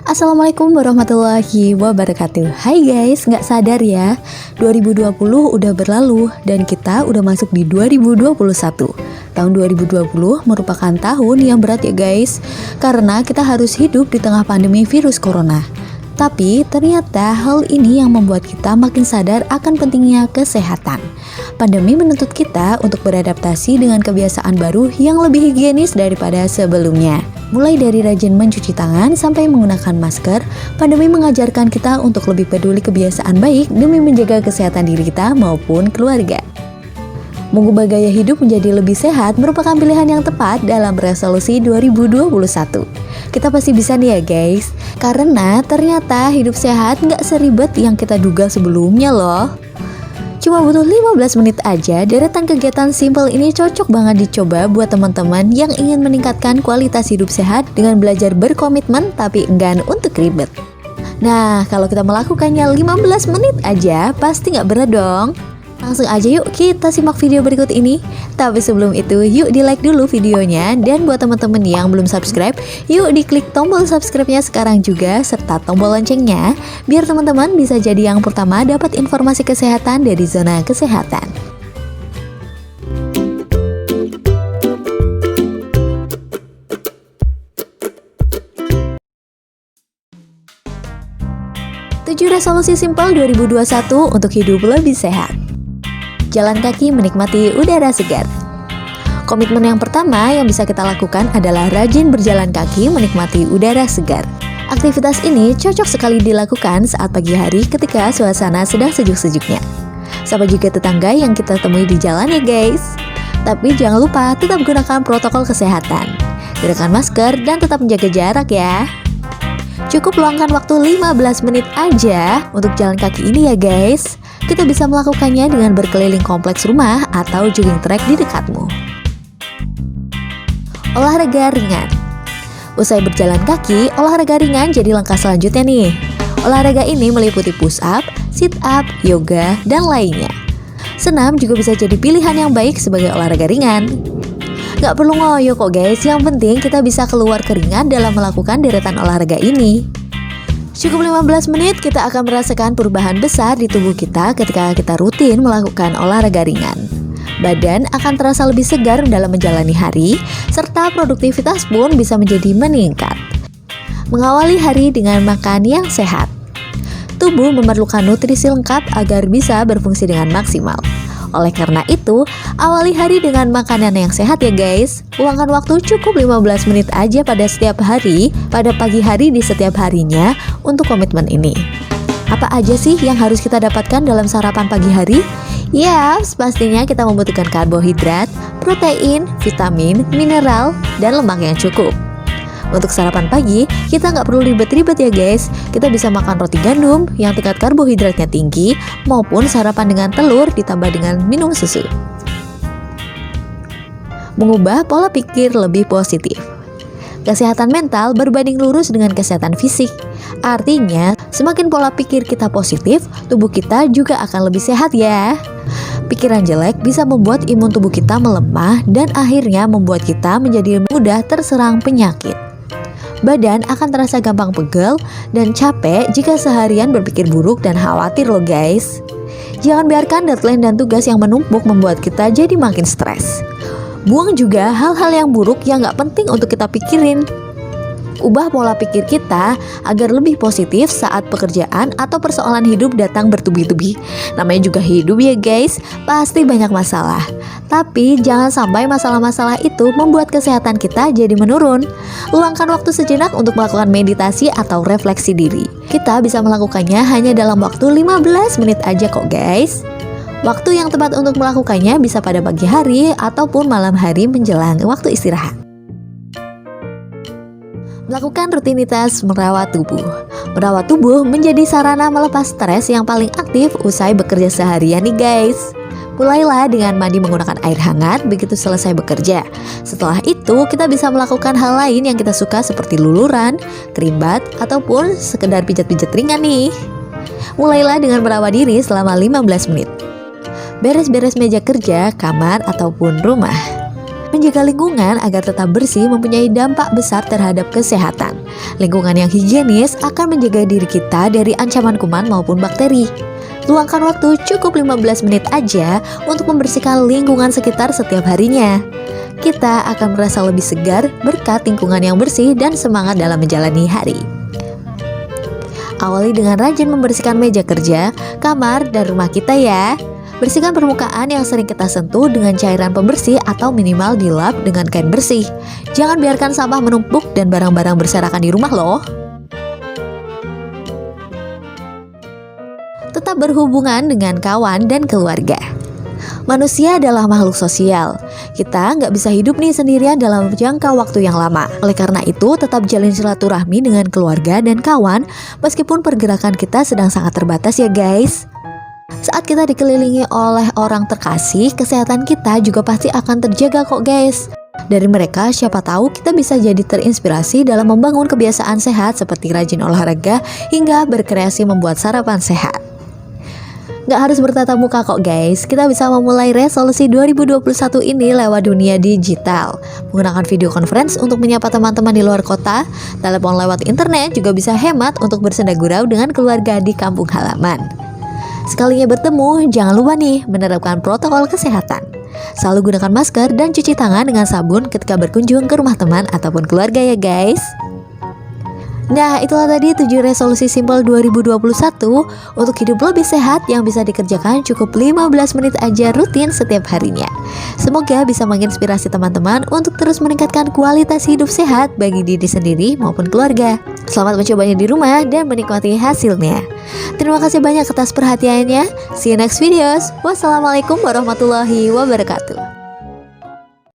Assalamualaikum warahmatullahi wabarakatuh. Hai guys, nggak sadar ya 2020 udah berlalu dan kita udah masuk di 2021. Tahun 2020 merupakan tahun yang berat ya guys, karena kita harus hidup di tengah pandemi virus corona. Tapi ternyata hal ini yang membuat kita makin sadar akan pentingnya kesehatan. Pandemi menuntut kita untuk beradaptasi dengan kebiasaan baru yang lebih higienis daripada sebelumnya. Mulai dari rajin mencuci tangan sampai menggunakan masker, pandemi mengajarkan kita untuk lebih peduli kebiasaan baik demi menjaga kesehatan diri kita maupun keluarga. Mengubah gaya hidup menjadi lebih sehat merupakan pilihan yang tepat dalam resolusi 2021. Kita pasti bisa nih ya guys, karena ternyata hidup sehat nggak seribet yang kita duga sebelumnya loh. Cuma butuh 15 menit aja, deretan kegiatan simple ini cocok banget dicoba buat teman-teman yang ingin meningkatkan kualitas hidup sehat dengan belajar berkomitmen tapi enggan untuk ribet. Nah, kalau kita melakukannya 15 menit aja, pasti nggak berat dong. Langsung aja yuk kita simak video berikut ini. Tapi sebelum itu yuk di like dulu videonya. Dan buat teman-teman yang belum subscribe, yuk diklik tombol subscribe-nya sekarang juga serta tombol loncengnya, biar teman-teman bisa jadi yang pertama dapat informasi kesehatan dari zona kesehatan. Tujuh resolusi simpel 2021 untuk hidup lebih sehat. Jalan kaki menikmati udara segar. Komitmen yang pertama yang bisa kita lakukan adalah rajin berjalan kaki menikmati udara segar. Aktivitas ini cocok sekali dilakukan saat pagi hari ketika suasana sedang sejuk-sejuknya. Sapa juga tetangga yang kita temui di jalan ya guys. Tapi jangan lupa tetap gunakan protokol kesehatan. Gunakan masker dan tetap menjaga jarak ya. Cukup luangkan waktu 15 menit aja untuk jalan kaki ini ya guys. Kita bisa melakukannya dengan berkeliling kompleks rumah atau jogging track di dekatmu. Olahraga ringan. Usai berjalan kaki, olahraga ringan jadi langkah selanjutnya nih. Olahraga ini meliputi push up, sit up, yoga, dan lainnya. Senam juga bisa jadi pilihan yang baik sebagai olahraga ringan. Gak perlu ngoyo kok guys, yang penting kita bisa keluar keringat dalam melakukan deretan olahraga ini. Cukup 15 menit kita akan merasakan perubahan besar di tubuh kita ketika kita rutin melakukan olahraga ringan. Badan akan terasa lebih segar dalam menjalani hari, serta produktivitas pun bisa menjadi meningkat. Mengawali hari dengan makan yang sehat. Tubuh memerlukan nutrisi lengkap agar bisa berfungsi dengan maksimal. Oleh karena itu, awali hari dengan makanan yang sehat ya guys. Luangkan waktu cukup 15 menit aja pada setiap hari, pada pagi hari di setiap harinya untuk komitmen ini. Apa aja sih yang harus kita dapatkan dalam sarapan pagi hari? Ya, pastinya kita membutuhkan karbohidrat, protein, vitamin, mineral, dan lemak yang cukup. Untuk sarapan pagi, kita nggak perlu ribet-ribet ya guys. Kita bisa makan roti gandum yang tingkat karbohidratnya tinggi, maupun sarapan dengan telur ditambah dengan minum susu. Mengubah pola pikir lebih positif. Kesehatan mental berbanding lurus dengan kesehatan fisik. Artinya, semakin pola pikir kita positif, tubuh kita juga akan lebih sehat ya. Pikiran jelek bisa membuat imun tubuh kita melemah dan akhirnya membuat kita menjadi mudah terserang penyakit. Badan akan terasa gampang pegel dan capek jika seharian berpikir buruk dan khawatir loh guys. Jangan biarkan deadline dan tugas yang menumpuk membuat kita jadi makin stres. Buang juga hal-hal yang buruk yang gak penting untuk kita pikirin. Ubah pola pikir kita agar lebih positif saat pekerjaan atau persoalan hidup datang bertubi-tubi. Namanya juga hidup ya guys, pasti banyak masalah. Tapi jangan sampai masalah-masalah itu membuat kesehatan kita jadi menurun. Luangkan waktu sejenak untuk melakukan meditasi atau refleksi diri. Kita bisa melakukannya hanya dalam waktu 15 menit aja kok guys. Waktu yang tepat untuk melakukannya bisa pada pagi hari ataupun malam hari menjelang waktu istirahat. Melakukan rutinitas merawat tubuh. Merawat tubuh menjadi sarana melepas stres yang paling aktif usai bekerja seharian nih guys. Mulailah dengan mandi menggunakan air hangat begitu selesai bekerja. Setelah itu kita bisa melakukan hal lain yang kita suka seperti luluran, kerimbat, ataupun sekedar pijat-pijat ringan nih. Mulailah dengan merawat diri selama 15 menit. Beres-beres meja kerja, kamar, ataupun rumah. Menjaga lingkungan agar tetap bersih mempunyai dampak besar terhadap kesehatan. Lingkungan yang higienis akan menjaga diri kita dari ancaman kuman maupun bakteri. Luangkan waktu cukup 15 menit aja untuk membersihkan lingkungan sekitar setiap harinya. Kita akan merasa lebih segar berkat lingkungan yang bersih dan semangat dalam menjalani hari. Awali dengan rajin membersihkan meja kerja, kamar, dan rumah kita ya. Bersihkan permukaan yang sering kita sentuh dengan cairan pembersih atau minimal dilap dengan kain bersih. Jangan biarkan sampah menumpuk dan barang-barang berserakan di rumah loh. Tetap berhubungan dengan kawan dan keluarga. Manusia adalah makhluk sosial. Kita nggak bisa hidup nih sendirian dalam jangka waktu yang lama. Oleh karena itu, tetap jalin silaturahmi dengan keluarga dan kawan, meskipun pergerakan kita sedang sangat terbatas ya guys. Saat kita dikelilingi oleh orang terkasih, kesehatan kita juga pasti akan terjaga kok guys. Dari mereka, siapa tahu kita bisa jadi terinspirasi dalam membangun kebiasaan sehat seperti rajin olahraga hingga berkreasi membuat sarapan sehat. Gak harus bertatap muka kok guys, kita bisa memulai resolusi 2021 ini lewat dunia digital. Menggunakan video conference untuk menyapa teman-teman di luar kota, telepon lewat internet juga bisa hemat untuk bersenda gurau dengan keluarga di kampung halaman. Sekalinya bertemu, jangan lupa nih menerapkan protokol kesehatan. Selalu gunakan masker dan cuci tangan dengan sabun ketika berkunjung ke rumah teman ataupun keluarga ya guys. Nah, itulah tadi 7 resolusi simpel 2021 untuk hidup lebih sehat yang bisa dikerjakan cukup 15 menit aja rutin setiap harinya. Semoga bisa menginspirasi teman-teman untuk terus meningkatkan kualitas hidup sehat bagi diri sendiri maupun keluarga. Selamat mencobanya di rumah dan menikmati hasilnya. Terima kasih banyak atas perhatiannya. See you next videos. Wassalamualaikum warahmatullahi wabarakatuh.